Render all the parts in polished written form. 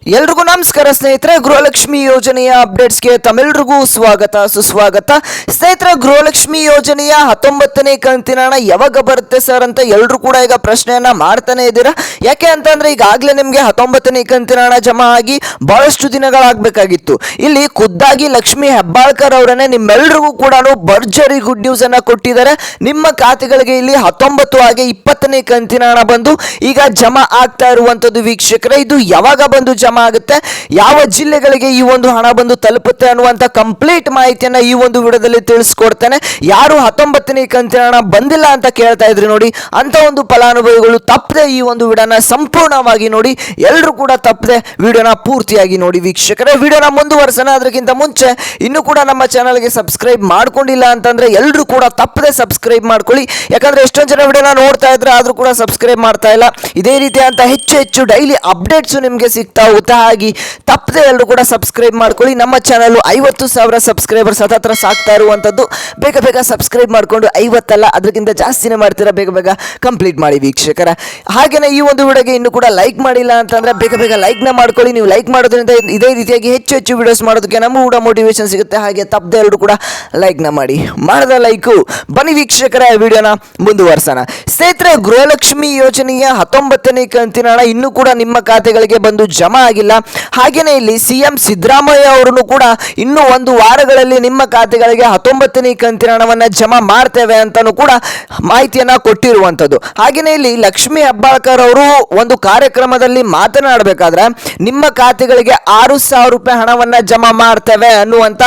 ಎಲ್ರಿಗೂ ನಮಸ್ಕಾರ ಸ್ನೇಹಿತರೆ. ಗೃಹಲಕ್ಷ್ಮಿ ಯೋಜನೆಯ ಅಪ್ಡೇಟ್ಸ್ಗೆ ತಮ್ಮೆಲ್ರಿಗೂ ಸ್ವಾಗತ ಸುಸ್ವಾಗತ. ಸ್ನೇಹಿತರೆ, ಗೃಹಲಕ್ಷ್ಮಿ ಯೋಜನೆಯ 19ನೇ ಕಂತಿನ ಹಣ ಯಾವಾಗ ಬರುತ್ತೆ ಸರ್ ಅಂತ ಎಲ್ಲರೂ ಕೂಡ ಈಗ ಪ್ರಶ್ನೆಯನ್ನ ಮಾಡ್ತಾನೆ ಇದ್ದೀರಾ. ಯಾಕೆ ಅಂತಂದ್ರೆ ಈಗಾಗಲೇ ನಿಮಗೆ 19ನೇ ಕಂತಿನ ಹಣ ಜಮಾ ಆಗಿ ಬಹಳಷ್ಟು ದಿನಗಳಾಗಬೇಕಾಗಿತ್ತು. ಇಲ್ಲಿ ಖುದ್ದಾಗಿ ಲಕ್ಷ್ಮಿ ಹೆಬ್ಬಾಳ್ಕರ್ ಅವರನ್ನೇ ನಿಮ್ಮೆಲ್ರಿಗೂ ಕೂಡ ಭರ್ಜರಿ ಗುಡ್ ನ್ಯೂಸ್ ಅನ್ನ ಕೊಟ್ಟಿದ್ದಾರೆ. ನಿಮ್ಮ ಖಾತೆಗಳಿಗೆ ಇಲ್ಲಿ 19 ಹಾಗೆ 20ನೇ ಕಂತಿನ ಹಣ ಬಂದು ಈಗ ಜಮಾ ಆಗ್ತಾ ಇರುವಂತದ್ದು. ವೀಕ್ಷಕರೇ, ಇದು ಯಾವಾಗ ಬಂದು ಜಮಾ ಆಗುತ್ತೆ, ಯಾವ ಜಿಲ್ಲೆಗಳಿಗೆ ಈ ಒಂದು ಹಣ ಬಂದು ತಲುಪುತ್ತೆ ಅನ್ನುವಂತ ಕಂಪ್ಲೀಟ್ ಮಾಹಿತಿಯನ್ನ ಈ ಒಂದು ವಿಡಿಯೋದಲ್ಲಿ ತಿಳಿಸ್ಕೊಡ್ತೇನೆ. ಯಾರು 19ನೇ ಕಂತಿನ ಹಣ ಬಂದಿಲ್ಲ ಅಂತ ಕೇಳ್ತಾ ಇದ್ರಿ ನೋಡಿ, ಅಂತ ಒಂದು ಫಲಾನುಭವಿಗಳು ತಪ್ಪದೆ ಈ ಒಂದು ವಿಡಿಯೋನ ಸಂಪೂರ್ಣವಾಗಿ ನೋಡಿ. ಎಲ್ಲರೂ ಕೂಡ ತಪ್ಪದೆ ವಿಡಿಯೋನ ಪೂರ್ತಿಯಾಗಿ ನೋಡಿ. ವೀಕ್ಷಕರೇ, ವಿಡಿಯೋನ ಮುಂದುವರ್ಸೋಣ. ಅದಕ್ಕಿಂತ ಮುಂಚೆ ಇನ್ನೂ ಕೂಡ ನಮ್ಮ ಚಾನಲ್ಗೆ ಸಬ್ಸ್ಕ್ರೈಬ್ ಮಾಡ್ಕೊಂಡಿಲ್ಲ ಅಂತಂದ್ರೆ ಎಲ್ಲರೂ ಕೂಡ ತಪ್ಪದೆ ಸಬ್ಸ್ಕ್ರೈಬ್ ಮಾಡ್ಕೊಳ್ಳಿ. ಯಾಕಂದ್ರೆ ಎಷ್ಟೊಂದು ಜನ ವಿಡಿಯೋನ ನೋಡ್ತಾ ಇದ್ರೆ ಆದ್ರೂ ಕೂಡ ಸಬ್ಸ್ಕ್ರೈಬ್ ಮಾಡ್ತಾ ಇಲ್ಲ. ಇದೇ ರೀತಿ ಅಂತ ಹೆಚ್ಚು ಡೈಲಿ ಅಪ್ಡೇಟ್ಸ್ ನಿಮಗೆ ಸಿಗ್ತಾ ಹೋಗುತ್ತೆ. ಹಾಗೆ ತಪ್ಪದೆ ಎಲ್ಲರೂ ಕೂಡ ಸಬ್ಸ್ಕ್ರೈಬ್ ಮಾಡ್ಕೊಳ್ಳಿ. ನಮ್ಮ ಚಾನಲ್ 50,000 ಸಬ್ಸ್ಕ್ರೈಬರ್ಸ್ ಹತ್ರ ಸಾಕ್ತಾ ಇರುವಂತದ್ದು. ಬೇಗ ಸಬ್ಸ್ಕ್ರೈಬ್ ಮಾಡ್ಕೊಂಡು 50 ಅಲ್ಲ ಅದಕ್ಕಿಂತ ಜಾಸ್ತಿನೇ ಮಾಡ್ತೀರಾ, ಬೇಗ ಕಂಪ್ಲೀಟ್ ಮಾಡಿ ವೀಕ್ಷಕರ. ಹಾಗೇನೆ ಈ ಒಂದು ವಿಡಿಯೋಗೆ ಇನ್ನೂ ಕೂಡ ಲೈಕ್ ಮಾಡಿಲ್ಲ ಅಂತಂದ್ರೆ ಬೇಗ ಲೈಕ್ ನ ಮಾಡ್ಕೊಳ್ಳಿ. ನೀವು ಲೈಕ್ ಮಾಡೋದ್ರಿಂದ ಇದೇ ರೀತಿಯಾಗಿ ಹೆಚ್ಚು ವಿಡಿಯೋಸ್ ಮಾಡೋದಕ್ಕೆ ನಮಗೂ ಕೂಡ ಮೋಟಿವೇಶನ್ ಸಿಗುತ್ತೆ. ಹಾಗೆ ತಪ್ಪದೆ ಎಲ್ಲರೂ ಕೂಡ ಲೈಕ್ ನ ಮಾಡಿ. ಮಾಡಿದ ಲೈಕು ಬನ್ನಿ ವೀಕ್ಷಕರ, ವಿಡಿಯೋನ ಮುಂದುವರ್ಸೋಣ. ಸ್ನೇಹಿತರೆ, ಗೃಹಲಕ್ಷ್ಮಿ ಯೋಜನೆಯ 19ನೇ ಕಂತಿನ ಹಣ ಇನ್ನೂ ಕೂಡ ನಿಮ್ಮ ಖಾತೆಗಳಿಗೆ ಬಂದು ಜಮಾ ಆಗಿಲ್ಲ. ಹಾಗೇನೆ ಇಲ್ಲಿ ಸಿಎಂ ಸಿದ್ದರಾಮಯ್ಯ ಅವರು ಕೂಡ ಇನ್ನು 1 ವಾರಗಳಲ್ಲಿ ನಿಮ್ಮ ಖಾತೆಗಳಿಗೆ 19ನೇ ಕಂತಿನ ಹಣವನ್ನ ಜಮಾ ಮಾಡ್ತೇವೆ ಅಂತಾನು ಕೂಡ ಮಾಹಿತಿಯನ್ನ ಕೊಟ್ಟಿರುವಂತದ್ದು. ಹಾಗೇನೆ ಇಲ್ಲಿ ಲಕ್ಷ್ಮಿ ಹೆಬ್ಬಾಳ್ಕರ್ ಅವರು ಒಂದು ಕಾರ್ಯಕ್ರಮದಲ್ಲಿ ಮಾತನಾಡಬೇಕಾದ್ರೆ ನಿಮ್ಮ ಖಾತೆಗಳಿಗೆ 6,000 ರೂಪಾಯಿ ಹಣವನ್ನ ಜಮಾ ಮಾಡ್ತೇವೆ ಅನ್ನುವಂತ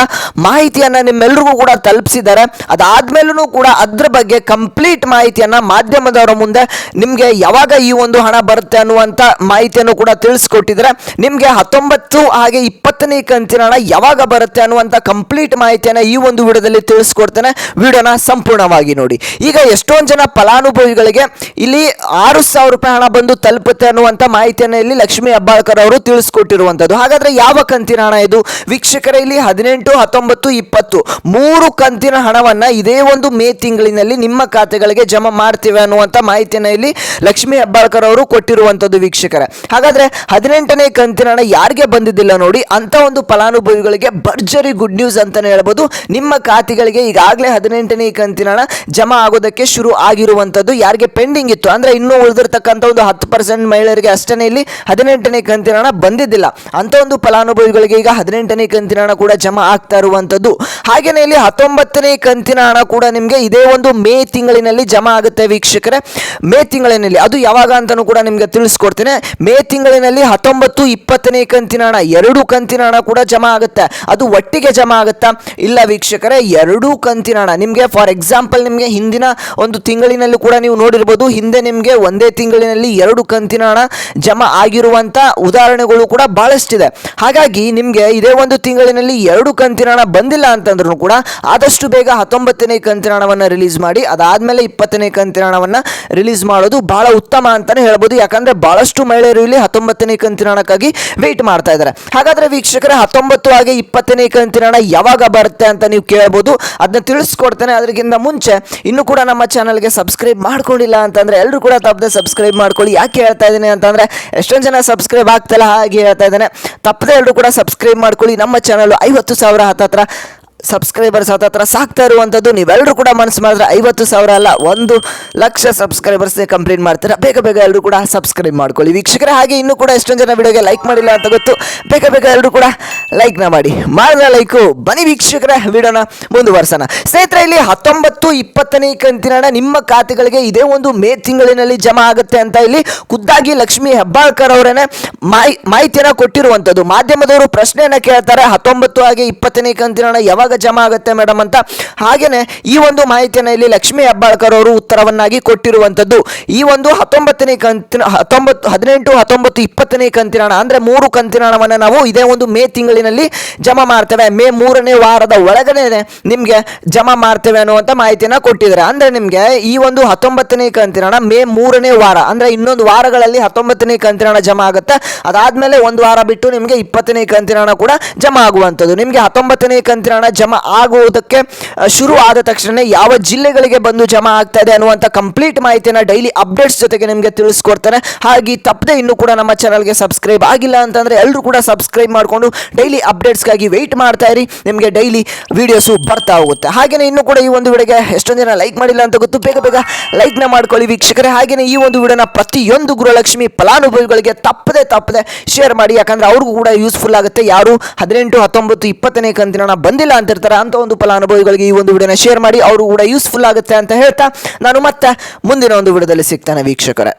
ಮಾಹಿತಿಯನ್ನ ನಿಮ್ಮೆಲ್ಲರಿಗೂ ಕೂಡ ತಲುಪಿಸಿದ್ದಾರೆ. ಅದಾದ್ಮೇಲೂ ಕೂಡ ಅದ್ರ ಬಗ್ಗೆ ಕಂಪ್ಲೀಟ್ ಮಾಹಿತಿಯನ್ನ ಮಾಧ್ಯಮದವರ ಮುಂದೆ ನಿಮ್ಗೆ ಯಾವಾಗ ಈ ಒಂದು ಹಣ ಬರುತ್ತೆ ಅನ್ನುವಂತ ಮಾಹಿತಿಯನ್ನು ಕೂಡ ತಿಳಿಸ್ಕೊಟ್ಟಿದ್ರೆ, ನಿಮ್ಗೆ 19 ಹಾಗೆ 20ನೇ ಕಂತಿನ ಹಣ ಯಾವಾಗ ಬರುತ್ತೆ ಅನ್ನುವಂತ ಕಂಪ್ಲೀಟ್ ಮಾಹಿತಿಯನ್ನ ಈ ಒಂದು ವಿಡಿಯೋದಲ್ಲಿ ತಿಳಿಸ್ಕೊಡ್ತೇನೆ. ವಿಡಿಯೋನ ಸಂಪೂರ್ಣವಾಗಿ ನೋಡಿ. ಈಗ ಎಷ್ಟೊಂದು ಜನ ಫಲಾನುಭವಿಗಳಿಗೆ ಇಲ್ಲಿ 6,000 ರೂಪಾಯಿ ಹಣ ಬಂದು ತಲುಪುತ್ತೆ ಅನ್ನುವಂತ ಮಾಹಿತಿಯನ್ನ ಇಲ್ಲಿ ಲಕ್ಷ್ಮಿ ಹೆಬ್ಬಾಳ್ಕರ್ ಅವರು ತಿಳಿಸ್ಕೊಟ್ಟಿರುವಂತದ್ದು. ಹಾಗಾದ್ರೆ ಯಾವ ಕಂತಿನ ಹಣ ಇದು ವೀಕ್ಷಕರೇ? ಇಲ್ಲಿ 18, 19, 20 3 ಕಂತಿನ ಹಣವನ್ನ ಇದೇ ಒಂದು ಮೇ ತಿಂಗಳಿನಲ್ಲಿ ನಿಮ್ಮ ಖಾತೆಗಳಿಗೆ ಜಮಾ ಮಾಡ್ತೀವಿ ಅನ್ನುವಂತ ಮಾಹಿತಿಯನ್ನ ಇಲ್ಲಿ ಲಕ್ಷ್ಮಿ ಹೆಬ್ಬಾಳ್ಕರ್ ಅವರು ಕೊಟ್ಟಿರುವಂತದ್ದು ವೀಕ್ಷಕರೇ. ಹಾಗಾದ್ರೆ 18ನೇ ಕಂತಿನ ಹಣ ಯಾರಿಗೆ ಬಂದಿದ್ದಿಲ್ಲ ನೋಡಿ, ಅಂತ ಒಂದು ಫಲಾನುಭವಿಗಳಿಗೆ ಭರ್ಜರಿ ಗುಡ್ ನ್ಯೂಸ್ ಅಂತಾನೆ ಹೇಳ್ಬೋದು. ನಿಮ್ಮ ಖಾತೆಗಳಿಗೆ ಈಗಾಗಲೇ 18ನೇ ಕಂತಿನ ಹಣ ಜಮಾ ಆಗೋದಕ್ಕೆ ಶುರು ಆಗಿರುವಂತದ್ದು. ಯಾರಿಗೆ ಪೆಂಡಿಂಗ್ ಇತ್ತು ಅಂದ್ರೆ ಇನ್ನೂ ಉಳಿದಿರ್ತಕ್ಕಂಥ ಒಂದು 10% ಮಹಿಳೆಯರಿಗೆ ಅಷ್ಟೇ ಇಲ್ಲಿ 18ನೇ ಕಂತಿನ ಹಣ ಬಂದಿದ್ದಿಲ್ಲ. ಅಂತ ಒಂದು ಫಲಾನುಭವಿಗಳಿಗೆ ಈಗ 18ನೇ ಕಂತಿನ ಹಣ ಕೂಡ ಜಮಾ ಆಗ್ತಾ ಇರುವಂತದ್ದು. ಹಾಗೇನೆ ಇಲ್ಲಿ 19ನೇ ಕಂತಿನ ಹಣ ಕೂಡ ನಿಮಗೆ ಇದೇ ಒಂದು ಮೇ ತಿಂಗಳಿನಲ್ಲಿ ಜಮಾ ಆಗುತ್ತೆ ವೀಕ್ಷಕರೇ. ಮೇ ತಿಂಗಳಿನಲ್ಲಿ ಅದು ಯಾವಾಗ ಅಂತಾನು ಕೂಡ ನಿಮ್ಗೆ ತಿಳಿಸ್ಕೊಡ್ತೇನೆ. ಮೇ ತಿಂಗಳಿನಲ್ಲಿ 19, 20ನೇ ಕಂತಿನ ಹಣ 2 ಕಂತಿನ ಹಣ ಕೂಡ ಜಮಾ ಆಗುತ್ತೆ. ಅದು ಒಟ್ಟಿಗೆ ಜಮಾ ಆಗುತ್ತಾ? ಇಲ್ಲ ವೀಕ್ಷಕರೇ, 2 ಕಂತಿನ ಹಣ ನಿಮಗೆ ಫಾರ್ ಎಕ್ಸಾಂಪಲ್ ನಿಮಗೆ ಹಿಂದಿನ ಒಂದು ತಿಂಗಳಿನಲ್ಲಿ ಕೂಡ ನೀವು ನೋಡಿರ್ಬೋದು. ಹಿಂದೆ ನಿಮಗೆ ಒಂದೇ ತಿಂಗಳಿನಲ್ಲಿ 2 ಕಂತಿನ ಹಣ ಜಮಾ ಆಗಿರುವಂತ ಉದಾಹರಣೆಗಳು ಕೂಡ ಬಹಳಷ್ಟಿದೆ. ಹಾಗಾಗಿ ನಿಮಗೆ ಇದೇ ಒಂದು ತಿಂಗಳಿನಲ್ಲಿ 2 ಕಂತಿನ ಹಣ ಬಂದಿಲ್ಲ ಅಂತಂದ್ರೂ ಕೂಡ ಆದಷ್ಟು ಬೇಗ 19ನೇ ಕಂತಿನ ಹಣವನ್ನ ರಿಲೀಸ್ ಮಾಡಿ, ಅದಾದ್ಮೇಲೆ 20ನೇ ಕಂತಿನ ಹಣವನ್ನ ರಿಲೀಸ್ ಮಾಡೋದು ಬಹಳ ಉತ್ತಮ ಅಂತಾನೆ ಹೇಳ್ಬೋದು. ಯಾಕಂದ್ರೆ ಬಹಳಷ್ಟು ಮಹಿಳೆಯರು ಇಲ್ಲಿ 19ನೇ ಕಂತಿನ ಹಣಕ್ಕಾಗಿ ವೇಟ್ ಮಾಡ್ತಾ ಇದ್ದಾರೆ. ಹಾಗಾದ್ರೆ ವೀಕ್ಷಕರೇ, 19 ಹಾಗೆ 20ನೇ ಕಂತಿನ ಹಣ ಯಾವಾಗ ಬರುತ್ತೆ ಅಂತ ನೀವು ಕೇಳಬಹುದು. ಅದನ್ನ ತಿಳಿಸ್ಕೊಡ್ತೇನೆ. ಅದಕ್ಕಿಂತ ಮುಂಚೆ ಇನ್ನು ಕೂಡ ನಮ್ಮ ಚಾನಲ್ಗೆ ಸಬ್ಸ್ಕ್ರೈಬ್ ಮಾಡ್ಕೊಂಡಿಲ್ಲ ಅಂತಂದ್ರೆ ಎಲ್ಲರೂ ಕೂಡ ತಪ್ಪದೆ ಸಬ್ಸ್ಕ್ರೈಬ್ ಮಾಡ್ಕೊಳ್ಳಿ. ಯಾಕೆ ಹೇಳ್ತಾ ಇದ್ದೀನಿ ಅಂತಂದ್ರೆ ಎಷ್ಟೊಂದು ಜನ ಸಬ್ಸ್ಕ್ರೈಬ್ ಆಗ್ತಲ್ಲ, ಹಾಗೆ ಹೇಳ್ತಾ ಇದ್ದೇನೆ. ತಪ್ಪದೆ ಎಲ್ಲರೂ ಕೂಡ ಸಬ್ಸ್ಕ್ರೈಬ್ ಮಾಡ್ಕೊಳ್ಳಿ. ನಮ್ಮ ಚಾನಲ್ 50,000 ಹತ್ರ ಸಬ್ಸ್ಕ್ರೈಬರ್ಸ್ ಹತ್ರ ಸಾಕ್ತಾ ಇರುವಂಥದ್ದು. ನೀವೆಲ್ಲರೂ ಕೂಡ ಮನಸ್ಸು ಮಾಡಿದ್ರೆ 50,000 ಅಲ್ಲ 1,00,000 ಸಬ್ಸ್ಕ್ರೈಬರ್ಸ್ ಕಂಪ್ಲೀಟ್ ಮಾಡ್ತೀರಾ. ಬೇಗ ಎಲ್ಲರೂ ಕೂಡ ಸಬ್ಸ್ಕ್ರೈಬ್ ಮಾಡ್ಕೊಳ್ಳಿ ವೀಕ್ಷಕರೇ. ಹಾಗೆ ಇನ್ನೂ ಕೂಡ ಎಷ್ಟೊಂದು ಜನ ವಿಡಿಯೋಗೆ ಲೈಕ್ ಮಾಡಿಲ್ಲ ಅಂತ ಗೊತ್ತು. ಬೇಗ ಎಲ್ಲರೂ ಕೂಡ ಲೈಕ್ ನ ಮಾಡಿ. ಮಾಡಿದ ಲೈಕು ಬನ್ನಿ ವೀಕ್ಷಕರೇ, ವಿಡಿಯೋನ ಮುಂದುವರ್ಸೋಣ. ಸ್ನೇಹಿತರೆ, ಇಲ್ಲಿ 19, 20ನೇ ಕಂತಿನ ಹಣ ನಿಮ್ಮ ಖಾತೆಗಳಿಗೆ ಇದೇ ಒಂದು ಮೇ ತಿಂಗಳಿನಲ್ಲಿ ಜಮಾ ಆಗುತ್ತೆ ಅಂತ ಇಲ್ಲಿ ಖುದ್ದಾಗಿ ಲಕ್ಷ್ಮಿ ಹೆಬ್ಬಾಳ್ಕರ್ ಅವರೇನೆ ಮಾಹಿತಿಯನ್ನ ಕೊಟ್ಟಿರುವಂತದ್ದು. ಮಾಧ್ಯಮದವರು ಪ್ರಶ್ನೆಯನ್ನ ಕೇಳ್ತಾರೆ, 19 ಹಾಗೆ 20ನೇ ಕಂತಿನ ಹಣ ಯಾವಾಗ ಜಮಾ ಆಗುತ್ತೆ ಮೇಡಮ್ ಅಂತ. ಹಾಗೇನೆ ಈ ಒಂದು ಮಾಹಿತಿಯನ್ನ ಇಲ್ಲಿ ಲಕ್ಷ್ಮಿ ಹೆಬ್ಬಾಳ್ಕರ್ ಅವರು ಉತ್ತರವನ್ನಾಗಿ ಕೊಟ್ಟಿರುವಂತದ್ದು. ಈ ಒಂದು 19ನೇ ಕಂತಿನ 18, 19, 20ನೇ ಕಂತಿನ ಹಣ ಅಂದ್ರೆ 3 ಕಂತಿನ ಹಣವನ್ನ ನಾವು ಇದೇ ಒಂದು ಮೇ ತಿಂಗಳಿನಲ್ಲಿ ಜಮಾ ಮಾಡ್ತೇವೆ. ಮೇ 3ನೇ ವಾರದ ಒಳಗಡೆ ನಿಮ್ಗೆ ಜಮಾ ಮಾಡ್ತೇವೆ ಅನ್ನುವಂತ ಮಾಹಿತಿಯನ್ನ ಕೊಟ್ಟಿದ್ದಾರೆ. ಅಂದ್ರೆ ನಿಮ್ಗೆ ಈ ಒಂದು 19ನೇ ಕಂತಿನ ಹಣ ಮೇ 3ನೇ ವಾರ ಅಂದ್ರೆ ಇನ್ನೊಂದು ವಾರಗಳಲ್ಲಿ 19ನೇ ಕಂತಿನ ಹಣ ಜಮಾ ಆಗುತ್ತೆ. ಅದಾದ್ಮೇಲೆ 1 ವಾರ ಬಿಟ್ಟು ನಿಮ್ಗೆ 20ನೇ ಕಂತಿನ ಹಣ ಕೂಡ ಜಮಾ ಆಗುವಂತದ್ದು. ನಿಮ್ಗೆ 19ನೇ ಕಂತಿನ ಹಣ ಜಮಾ ಆಗುವುದಕ್ಕೆ ಶುರು ಆದ ತಕ್ಷಣ ಯಾವ ಜಿಲ್ಲೆಗಳಿಗೆ ಬಂದು ಜಮಾ ಆಗ್ತಾ ಇದೆ ಅನ್ನುವಂಥ ಕಂಪ್ಲೀಟ್ ಮಾಹಿತಿಯನ್ನು ಡೈಲಿ ಅಪ್ಡೇಟ್ಸ್ ಜೊತೆಗೆ ನಿಮಗೆ ತಿಳಿಸ್ಕೊಡ್ತಾನೆ. ಹಾಗೆ ತಪ್ಪದೆ ಇನ್ನೂ ಕೂಡ ನಮ್ಮ ಚಾನಲ್ಗೆ ಸಬ್ಸ್ಕ್ರೈಬ್ ಆಗಿಲ್ಲ ಅಂತಂದರೆ ಎಲ್ಲರೂ ಕೂಡ ಸಬ್ಸ್ಕ್ರೈಬ್ ಮಾಡಿಕೊಂಡು ಡೈಲಿ ಅಪ್ಡೇಟ್ಸ್ಗಾಗಿ ವೆಯ್ಟ್ ಮಾಡ್ತಾ ಇರಿ. ನಿಮಗೆ ಡೈಲಿ ವೀಡಿಯೋಸು ಬರ್ತಾ ಹೋಗುತ್ತೆ. ಹಾಗೆಯೇ ಇನ್ನೂ ಕೂಡ ಈ ಒಂದು ವಿಡಿಯೋಗೆ ಎಷ್ಟೊಂದು ಜನ ಲೈಕ್ ಮಾಡಿಲ್ಲ ಅಂತ ಗೊತ್ತು, ಬೇಗ ಬೇಗ ಲೈಕ್ನ ಮಾಡ್ಕೊಳ್ಳಿ ವೀಕ್ಷಕರೇ. ಹಾಗೆಯೇ ಈ ಒಂದು ವಿಡಿಯೋನ ಪ್ರತಿಯೊಂದು ಗೃಹಲಕ್ಷ್ಮಿ ಫಲಾನುಭವಿಗಳಿಗೆ ತಪ್ಪದೆ ಶೇರ್ ಮಾಡಿ, ಯಾಕಂದರೆ ಅವ್ರಿಗೂ ಕೂಡ ಯೂಸ್ಫುಲ್ ಆಗುತ್ತೆ. ಯಾರು 18, 19, 20ನೇ ಕಂತಿನ ಹಣ ಬಂದಿಲ್ಲ ಅಂತಿರ್ತಾರೆ ಅಂತ ಒಂದು ಫಲಾನುಭವಿಗಳಿಗೆ ಈ ಒಂದು ವಿಡಿಯೋನ ಶೇರ್ ಮಾಡಿ, ಅವರು ಕೂಡ ಯೂಸ್ಫುಲ್ ಆಗುತ್ತೆ ಅಂತ ಹೇಳ್ತಾ ನಾನು ಮತ್ತೆ ಮುಂದಿನ ಒಂದು ವಿಡಿಯೋದಲ್ಲಿ ಸಿಗ್ತಾನೆ ವೀಕ್ಷಕರೇ.